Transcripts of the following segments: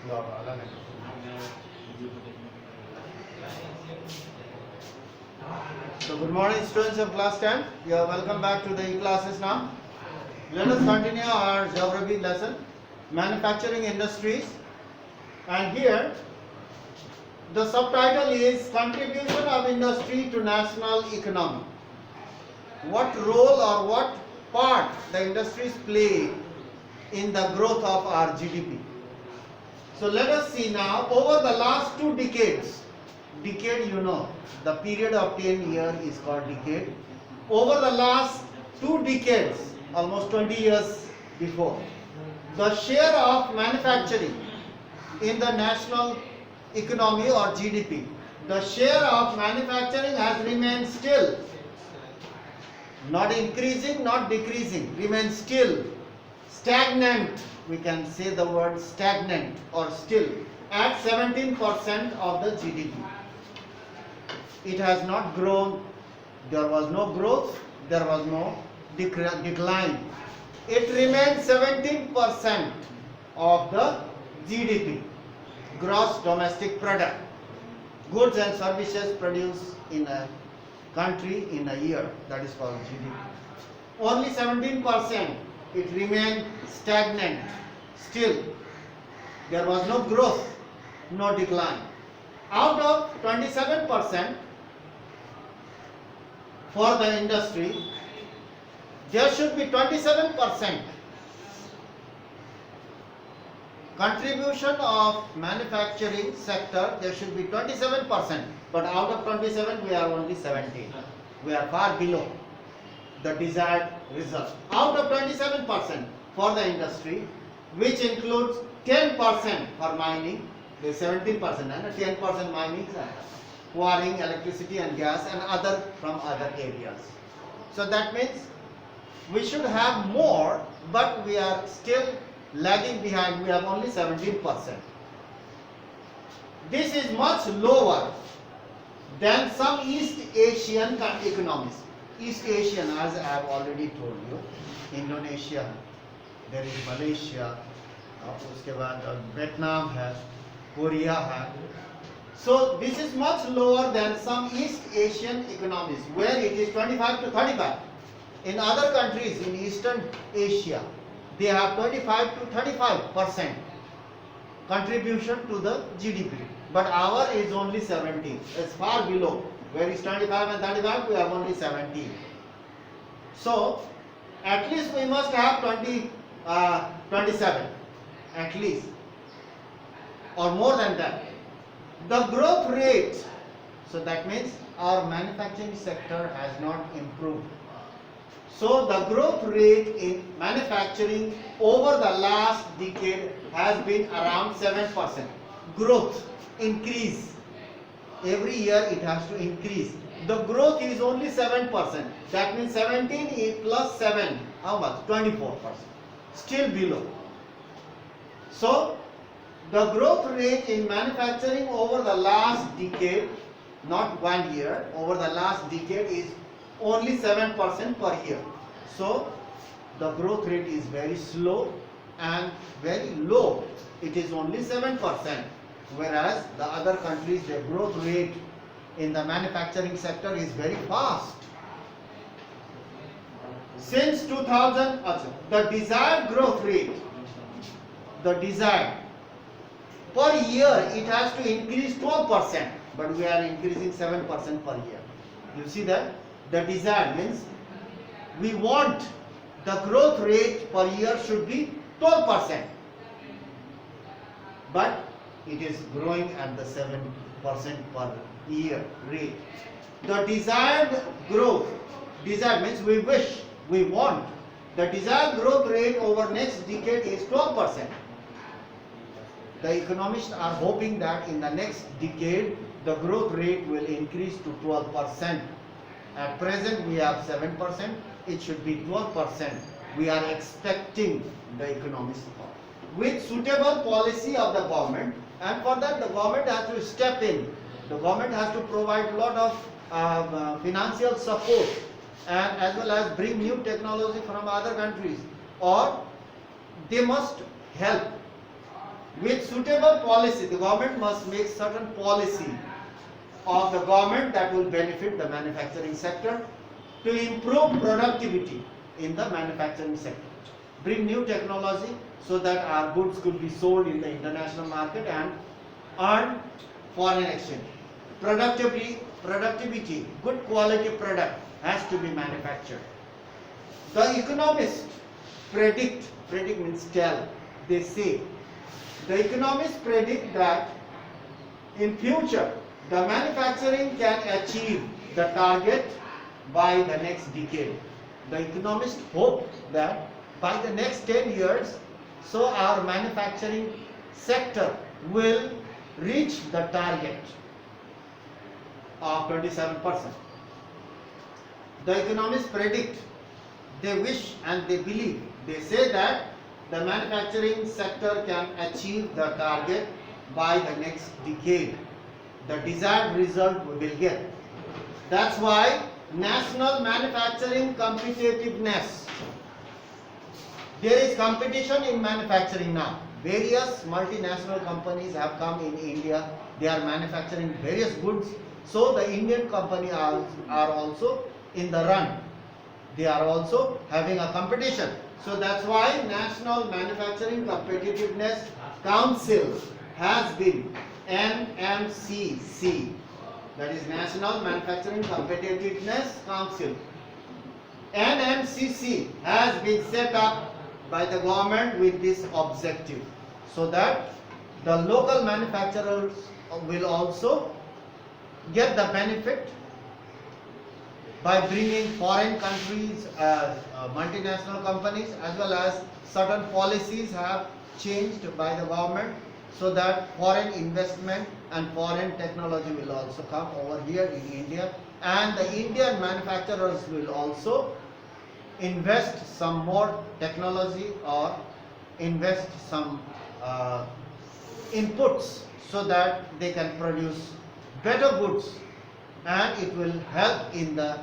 So good morning students of class 10. You are welcome back to the e-classes now. Let us continue our geography lesson, manufacturing industries. And here the subtitle is contribution of industry to national economy. What role or what part the industries play in the growth of our GDP. So let us see now, over the last 2 decades, decade you know, the period of 10 years is called decade. Over the last 2 decades, almost 20 years before, the share of manufacturing in the national economy or GDP, the share of manufacturing has remained still, not increasing, not decreasing, remains still, stagnant, we can say the word stagnant or still, at 17% of the GDP. It has not grown, there was no growth, there was no decline. It remains 17% of the GDP, gross domestic product, goods and services produced in a country in a year, that is called GDP. Only 17%, it remained stagnant, still. There was no growth, no decline. Out of 27% for the industry, there should be 27% contribution of manufacturing sector, there should be 27%, but out of 27 we are only 17. We are far below the desired result. Out of 27% for the industry, which includes 10% for mining, the 17% and 10% mining, quarrying, electricity and gas and other from other areas. So that means we should have more, but we are still lagging behind. We have only 17%. This is much lower than some East Asian economies. East Asian, as I have already told you, Indonesia, there is Malaysia, उसके बाद Vietnam है, Korea है. So this is much lower than some East Asian economies where it is 25 to 35. In other countries in Eastern Asia, they have 25 to 35% contribution to the GDP. But our is only 17. It's far below. Where is 25 and 35? We have only 17. So, at least we must have 27. At least. Or more than that. The growth rate. So that means our manufacturing sector has not improved. So the growth rate in manufacturing over the last decade has been around 7%. Growth, increase. Every year it has to increase. The growth is only 7%. That means 17 plus 7, how much? 24%. Still below. So the growth rate in manufacturing over the last decade, not 1 year, over the last decade is only 7% per year. So the growth rate is very slow and very low. It is only 7%. Whereas the other countries, their growth rate in the manufacturing sector is very fast. Since 2000, the desired growth rate, the desired, per year it has to increase 12%, but we are increasing 7% per year. You see that? The desired means we want the growth rate per year should be 12%, but it is growing at the 7% per year rate. The desired growth, desired means we wish, we want, the desired growth rate over next decade is 12%. The economists are hoping that in the next decade the growth rate will increase to 12%. At present we have 7%, it should be 12%. We are expecting, the economists with suitable policy of the government, and for that the government has to step in. The government has to provide a lot of financial support and as well as bring new technology from other countries, or they must help With suitable policy, the government must make certain policy of the government that will benefit the manufacturing sector to improve productivity in the manufacturing sector. Bring new technology so that our goods could be sold in the international market and earn foreign exchange. Productivity, good quality product has to be manufactured. The economists predict means tell, they say, the economists predict that in future the manufacturing can achieve the target by the next decade. The economists hope that by the next 10 years, so our manufacturing sector will reach the target of 27%. The economists predict, they wish and they believe, they say that the manufacturing sector can achieve the target by the next decade. The desired result we will get. That's why national manufacturing competitiveness. There is competition in manufacturing now. Various multinational companies have come in India. They are manufacturing various goods. So the Indian companies are also in the run. They are also having a competition. So that's why National Manufacturing Competitiveness Council has been NMCC. That is National Manufacturing Competitiveness Council. NMCC has been set up by the government with this objective, so that the local manufacturers will also get the benefit by bringing foreign countries, multinational companies, as well as certain policies have changed by the government, so that foreign investment and foreign technology will also come over here in India, and the Indian manufacturers will also invest some more technology or invest some inputs so that they can produce better goods, and it will help in the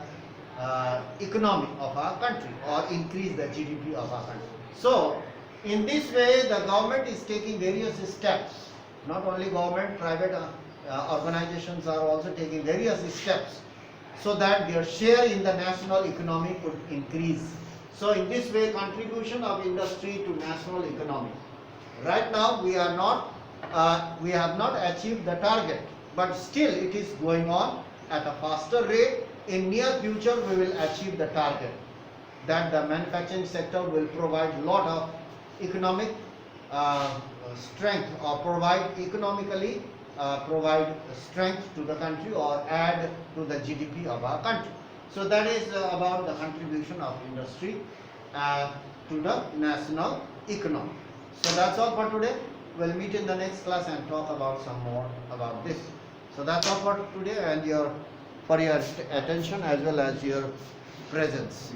economy of our country or increase the GDP of our country. So in this way the government is taking various steps. Not only government, private organizations are also taking various steps so that their share in the national economy could increase. So in this way contribution of industry to national economy. Right now we have not achieved the target, but still it is going on at a faster rate. In near future we will achieve the target that the manufacturing sector will provide lot of economic strength, or provide strength to the country or add to the GDP of our country. So that is about the contribution of industry to the national economy. So that's all for today. We'll meet in the next class and talk about some more about this. So that's all for today, and for your attention as well as your presence.